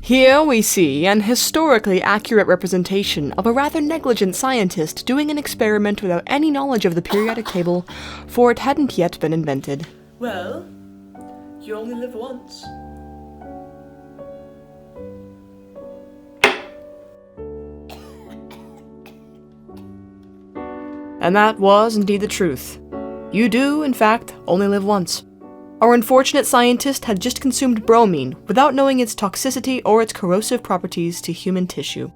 Here we see an historically accurate representation of a rather negligent scientist doing an experiment without any knowledge of the periodic table, for it hadn't yet been invented. Well, you only live once. And that was indeed the truth. You do, in fact, only live once. Our unfortunate scientist had just consumed bromine without knowing its toxicity or its corrosive properties to human tissue.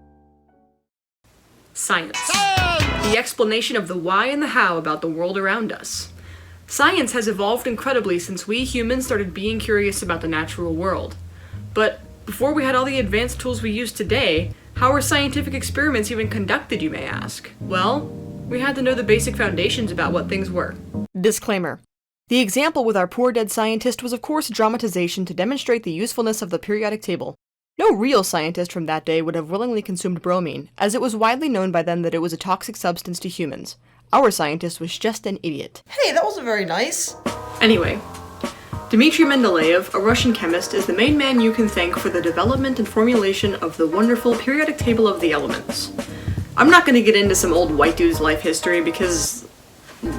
Science. The explanation of the why and the how about the world around us. Science has evolved incredibly since we humans started being curious about the natural world. But before we had all the advanced tools we use today, how were scientific experiments even conducted, you may ask? Well, we had to know the basic foundations about what things were. Disclaimer. The example with our poor dead scientist was of course a dramatization to demonstrate the usefulness of the periodic table. No real scientist from that day would have willingly consumed bromine, as it was widely known by then that it was a toxic substance to humans. Our scientist was just an idiot. Hey, that wasn't very nice. Anyway, Dmitry Mendeleev, a Russian chemist, is the main man you can thank for the development and formulation of the wonderful periodic table of the elements. I'm not going to get into some old white dude's life history because,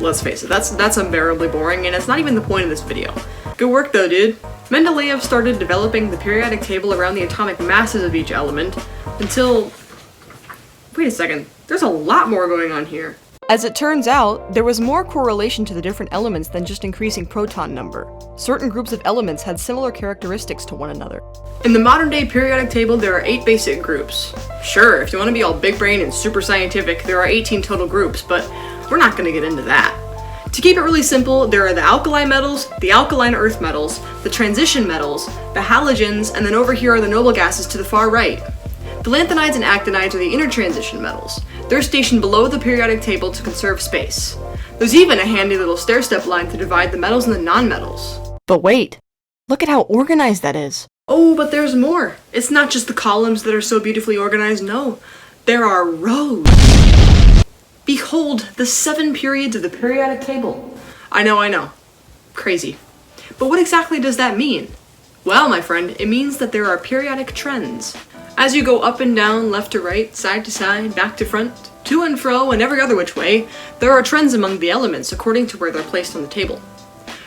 let's face it, that's unbearably boring, and it's not even the point of this video. Good work though, dude. Mendeleev started developing the periodic table around the atomic masses of each element until... Wait a second, there's a lot more going on here. As it turns out, there was more correlation to the different elements than just increasing proton number. Certain groups of elements had similar characteristics to one another. In the modern day periodic table, there are 8 basic groups. Sure, if you want to be all big brain and super scientific, there are 18 total groups, but we're not going to get into that. To keep it really simple, there are the alkali metals, the alkaline earth metals, the transition metals, the halogens, and then over here are the noble gases to the far right. The lanthanides and actinides are the inner transition metals. They're stationed below the periodic table to conserve space. There's even a handy little stair-step line to divide the metals and the non-metals. But wait, look at how organized that is. Oh, but there's more. It's not just the columns that are so beautifully organized, no. There are rows. Behold the 7 periods of the periodic table. I know. Crazy. But what exactly does that mean? Well, my friend, it means that there are periodic trends. As you go up and down, left to right, side to side, back to front, to and fro, and every other which way, there are trends among the elements according to where they're placed on the table.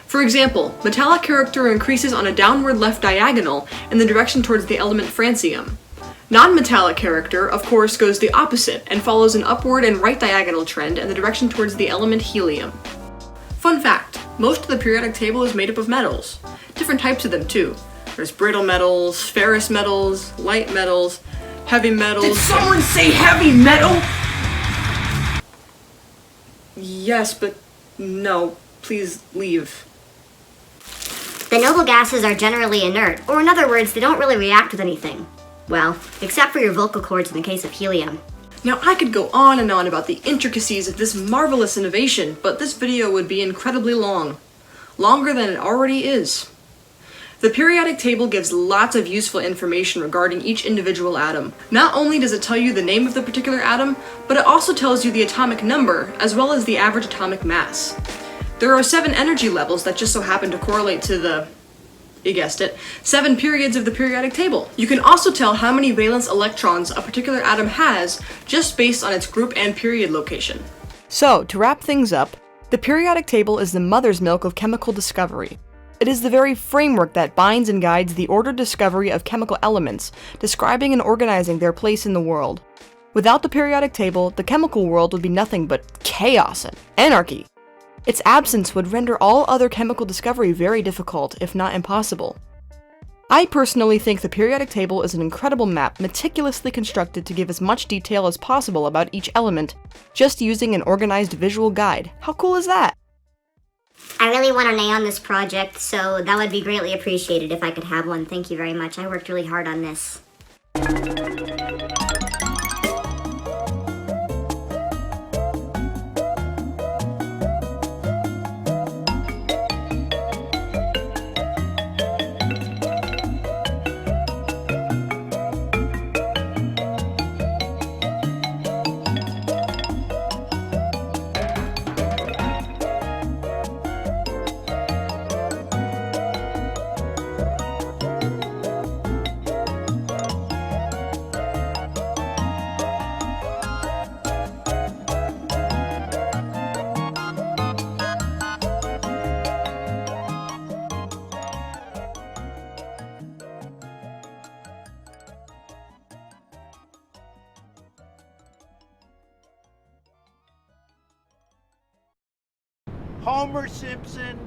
For example, metallic character increases on a downward left diagonal in the direction towards the element francium. Non-metallic character, of course, goes the opposite and follows an upward and right diagonal trend in the direction towards the element helium. Fun fact, most of the periodic table is made up of metals. Different types of them too. There's brittle metals, ferrous metals, light metals, heavy metals... Did someone say heavy metal? Yes, but no. Please leave. The noble gases are generally inert, or in other words, they don't really react with anything. Well, except for your vocal cords in the case of helium. Now I could go on and on about the intricacies of this marvelous innovation, but this video would be incredibly long. Longer than it already is. The periodic table gives lots of useful information regarding each individual atom. Not only does it tell you the name of the particular atom, but it also tells you the atomic number, as well as the average atomic mass. There are 7 energy levels that just so happen to correlate to the, you guessed it, 7 periods of the periodic table. You can also tell how many valence electrons a particular atom has just based on its group and period location. So, to wrap things up, the periodic table is the mother's milk of chemical discovery. It is the very framework that binds and guides the ordered discovery of chemical elements, describing and organizing their place in the world. Without the periodic table, the chemical world would be nothing but chaos and anarchy. Its absence would render all other chemical discovery very difficult, if not impossible. I personally think the periodic table is an incredible map meticulously constructed to give as much detail as possible about each element, just using an organized visual guide. How cool is that? I really want an A on this project, so that would be greatly appreciated if I could have one. Thank you very much. I worked really hard on this. Homer Simpson,